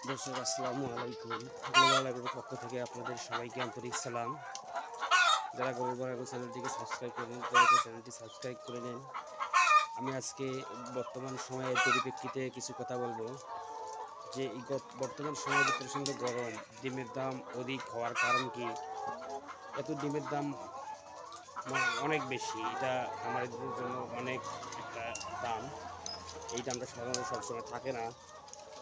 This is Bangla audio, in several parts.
দর্শক আসসালামু আলাইকুম। গ্লোবাল এগ্রোর পক্ষ থেকে আপনাদের সবাইকে আন্তরিক সালাম। যারা গ্লোবাল এগ্রো চ্যানেলটিকে সাবস্ক্রাইব করে নিন, চ্যানেলটি সাবস্ক্রাইব করে নিন। আমি আজকে বর্তমান সময়ের পরিপ্রেক্ষিতে কিছু কথা বলবো যে এই বর্তমান সময়ে যে প্রচণ্ড গরম, ডিমের দাম অধিক হওয়ার কারণ কি? এত ডিমের দাম অনেক বেশি, এটা আমাদের জন্য অনেক একটা দাম। এই দামটা সাধারণত সবসময় থাকে না,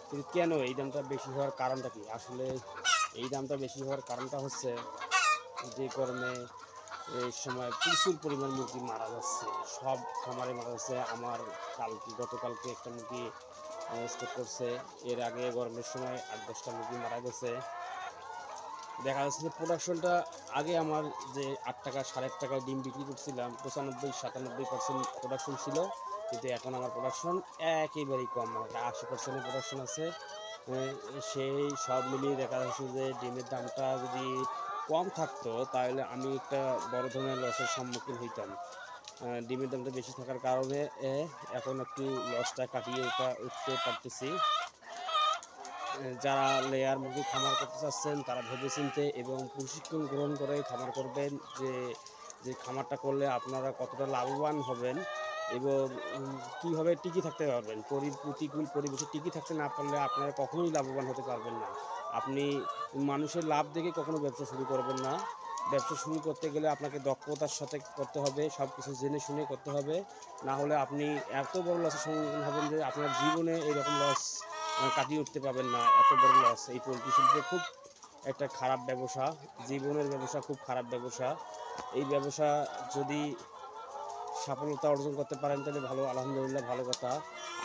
কিন্তু কেন এই দামটা বেশি হওয়ার কারণটা কি? আসলে এই দামটা বেশি হওয়ার কারণটা হচ্ছে যে গরমে এই সময় প্রচুর পরিমাণ মুরগি মারা যাচ্ছে, সব খামারে মারা যাচ্ছে। আমার গতকালকে একটা মুরগি স্টক করছে, এর আগে গরমের সময় 8-10টা মুরগি মারা গেছে। দেখা যাচ্ছে যে প্রোডাকশনটা আগে আমার যে 8 টাকা 8.5 টাকায় ডিম বিক্রি করছিলাম 95-97% প্রোডাকশন ছিল, কিন্তু এখন আমার প্রোডাকশন একেবারেই কম, 80% প্রোডাকশন আছে। সেই সব মিলিয়ে দেখা যাচ্ছে যে ডিমের দামটা যদি কম থাকতো তাহলে আমি একটা বড় ধরনের লসের সম্মুখীন হইতাম। ডিমের দামটা বেশি থাকার কারণে এখন একটু লসটা কাটিয়ে উঠতে পারতেছি। যারা লেয়ার মুরগি খামার করতে চাচ্ছেন তারা ভেবেচিন্তে এবং প্রশিক্ষণ গ্রহণ করে খামার করবেন, যে খামারটা করলে আপনারা কতটা লাভবান হবেন এবং কীভাবে টিকে থাকতে পারবেন। প্রতিকূল পরিবেশে টিকে থাকতে না পারলে আপনারা কখনোই লাভবান হতে পারবেন না। আপনি মানুষের লাভ দেখে কখনো ব্যবসা শুরু করবেন না। ব্যবসা শুরু করতে গেলে আপনাকে দক্ষতার সাথে করতে হবে, সব কিছু জেনে শুনে করতে হবে। না হলে আপনি এত বড় লসের সম্মুখীন হবেন যে আপনার জীবনে এইরকম লস কাটিয়ে উঠতে পারবেন না। এত বড় লস। এই পোলট্রি শিল্পে খুব একটা খারাপ ব্যবসা, জীবনের ব্যবসা, খুব খারাপ ব্যবসা। এই ব্যবসা যদি সফলতা অর্জন করতে পারেন তাহলে ভালো, আলহামদুলিল্লাহ, ভালো কথা।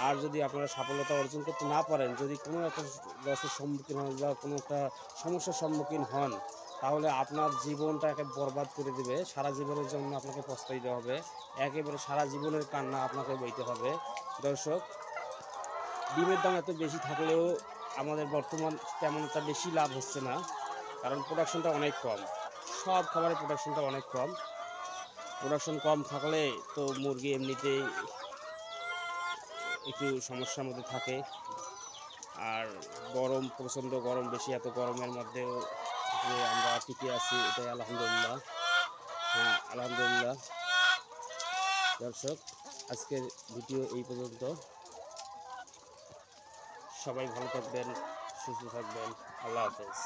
আর যদি আপনারা সফলতা অর্জন করতে না পারেন, যদি কোনো একটা লসের সম্মুখীন হন বা কোনো একটা সমস্যার সম্মুখীন হন, তাহলে আপনার জীবনটাকে বরবাদ করে দেবে। সারা জীবনের জন্য আপনাকে পস্তাইতে হবে, একেবারে সারা জীবনের কান্না আপনাকে বইতে হবে। দর্শক, ডিমের দাম এত বেশি থাকলেও আমাদের বর্তমান তেমন একটা বেশি লাভ হচ্ছে না, কারণ প্রোডাকশনটা অনেক কম। সব খাবারের প্রোডাকশনটা অনেক কম। প্রোডাকশন কম থাকলে তো মুরগি এমনিতেই একটু সমস্যার মধ্যে থাকে। আর গরম, প্রচণ্ড গরম বেশি, এত গরমের মধ্যেও যে আমরা টিকে আছি এটাই আলহামদুলিল্লাহ। হ্যাঁ, আলহামদুলিল্লাহ। দর্শক, আজকের ভিডিও এই পর্যন্ত। সবাই ভালো থাকবেন, সুস্থ থাকবেন। আল্লাহ হাফেজ।